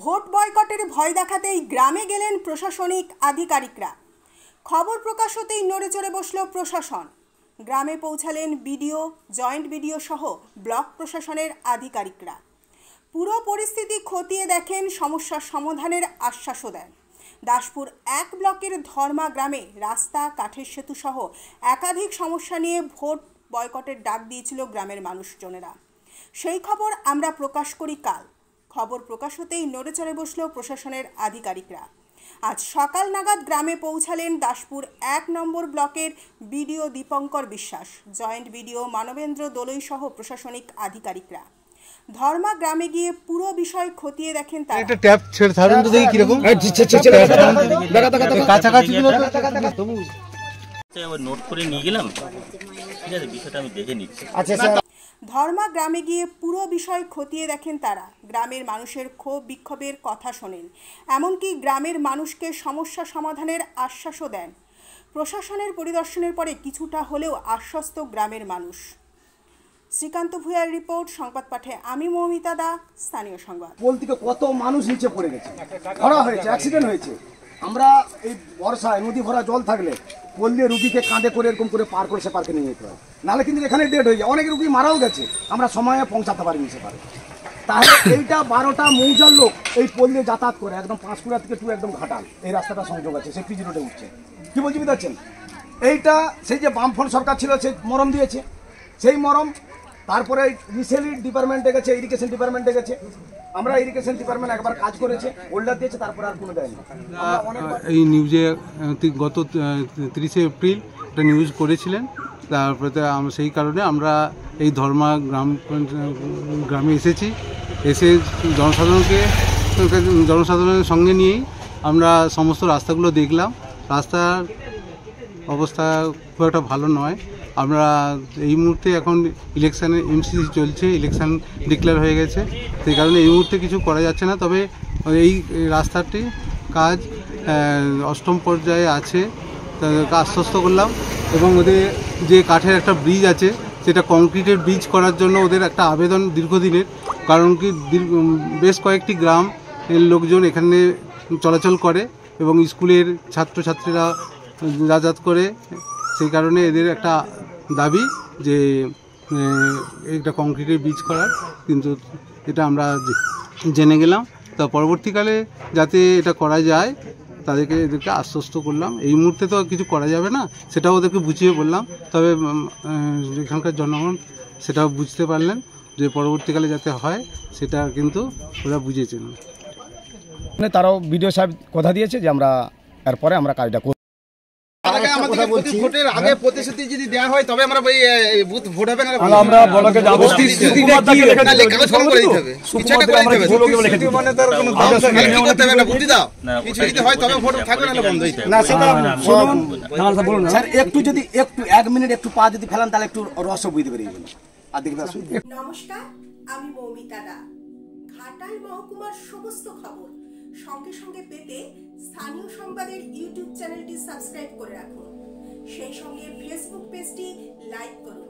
Vote বয়কটের ভয় দেখাতেই গ্রামে গেলেন প্রশাসনিক আধিকারিকরা। খবর প্রকাশ হতেই নড়েচড়ে বসল প্রশাসন। গ্রামে পৌঁছালেন বিডিও, জয়েন্ট বিডিও সহ ব্লক প্রশাসনের আধিকারিকরা। পুরো পরিস্থিতি খতিয়ে দেখেন, সমস্যার সমাধানের আশ্বাসও দেন। দাসপুর 1 ব্লকের ধর্মা গ্রামে রাস্তা, কাঠের সেতু সহ একাধিক সমস্যা নিয়ে ভোট বয়কটের ডাক দিয়েছিল গ্রামের মানুষজনেরা। সেই খবর আমরা প্রকাশ করি কাল। খবর প্রকাশ হতেই নড়েচড়ে বসল প্রশাসনের আধিকারিকরা। আজ সকাল নাগাদ গ্রামে পৌঁছালেন দাসপুর 1 নম্বর ব্লকের বিডিও দীপঙ্কর বিশ্বাস, জয়েন্ট বিডিও মানবেন্দ্র দোলই সহ প্রশাসনিক আধিকারিকরা। ধর্মা গ্রামে গিয়ে পুরো বিষয় খতিয়ে দেখেন তারা। একটা ট্যাপ ছেড়ে ছাড়ুন তো দেখি কি রকম কাছাকাছি নোট করে নিয়ে গেলাম। ঠিক আছে, বিষয়টা আমি দেখে নিচ্ছি। আচ্ছা স্যার। ধর্মা গ্রামে গিয়ে পুরো বিষয় খতিয়ে দেখেন তারা। গ্রামের মানুষের ক্ষোভ বিক্ষোভের কথা শোনেন, এমনকি গ্রামের মানুষকে সমস্যা সমাধানের আশ্বাসও দেন। প্রশাসনের পরিদর্শনের পরে কিছুটা হলেও আশ্বস্ত গ্রামের মানুষ। শ্রীকান্ত ভূঁইয়ার রিপোর্ট, সংবাদ পাঠে আমি মৌমিতা দা, স্থানীয় সংবাদ। পোল থেকে কত মানুষ নিচে পড়ে গেছে, ধরা হয়েছে, অ্যাক্সিডেন্ট হয়েছে। আমরা এই বর্ষায় নদী ভরা জল থাকলে পোল দিয়ে রুগীকে কাঁধে করে এরকম করে পার করে সে পার্কে নিয়ে যেতে হয়, নাহলে কিন্তু এখানে ডেড হয়ে যায়। অনেক রুগী মারাও গেছে, আমরা সময়ে পৌঁছাতে পারিনি সে পারে। তাহলে এইটা 12টা মৌজার লোক এই পোল দিয়ে যাতায়াত করে একদম পাঁশকুড়া থেকে টু একদম ঘাটাল এই রাস্তাটা সংযোগ আছে, সে পিজি রোডে উঠছে। কি বলছি বুঝতে পারছেন? এইটা সেই যে বামফ্রন্ট সরকার ছিল সে মরম দিয়েছে, সেই মরম। তারপরে রিসেন্টলি ডিপার্টমেন্টে গেছে, ইরিগেশন ডিপার্টমেন্টে গেছে। আমরা ইরিগেশন ডিপার্টমেন্ট একবার কাজ করেছে, হোল্ডার দিয়েছে, তারপরে আর কোনো দেয়নি। এই নিউজে গত 30শে এপ্রিল একটা নিউজ করেছিলেন, তারপরে সেই কারণে আমরা এই ধর্মা গ্রামে এসেছি। এসে জনসাধারণের সঙ্গে নিয়েই আমরা সমস্ত রাস্তাগুলো দেখলাম। রাস্তার অবস্থা খুব একটা ভালো নয়। আমরা এই মুহূর্তে এখন ইলেকশানের এমসিসি চলছে, ইলেকশান ডিক্লেয়ার হয়ে গেছে, সেই কারণে এই মুহূর্তে কিছু করা যাচ্ছে না। তবে এই রাস্তাটি কাজ 8ম পর্যায়ে আছে, তাদেরকে আশ্বস্ত করলাম। এবং ওদের যে কাঠের একটা ব্রিজ আছে, সেটা কংক্রিটের ব্রিজ করার জন্য ওদের একটা আবেদন দীর্ঘদিনের। কারণ কি বেশ কয়েকটি গ্রাম এর লোকজন এখানে চলাচল করে এবং স্কুলের ছাত্রছাত্রীরা যাতায়াত করে, সেই কারণে এদের একটা দাবি যে একটা কংক্রিটের ব্রিজ করার। কিন্তু এটা আমরা জেনে গেলাম, তা পরবর্তীকালে যাতে এটা করা যায় এদেরকে আশ্বস্ত করলাম। এই মুহূর্তে তো কিছু করা যাবে না, সেটাও ওদেরকে বুঝিয়ে বললাম। তবে এখানকার জনগণ সেটাও বুঝতে পারলেন যে পরবর্তীকালে যাতে হয় সেটা কিন্তু ওরা বুঝেছেন। তারাও বিডিও সাহেব কথা দিয়েছে যে আমরা এরপরে আমরা কাজটা করব। ভোটের আগে প্রতিশ্রুতি যদি দেওয়া হয় তবে আমরা বুথ ভোট হবে না, আমরা ব্লকে যাব। স্যার একটু যদি একটু 1 মিনিট একটু পা যদি ফেলান তাহলে একটু রহস্য বুঝতে পারি। নমস্কার, আমি মৌমিতা দা। ঘাটাল মহকুমার সমস্ত খবর সঙ্গে সঙ্গে পেতে স্থানীয় সংবাদের ইউটিউব চ্যানেলটি সাবস্ক্রাইব করে রাখুন। সেই সঙ্গে ফেসবুক পেজটি লাইক করুন।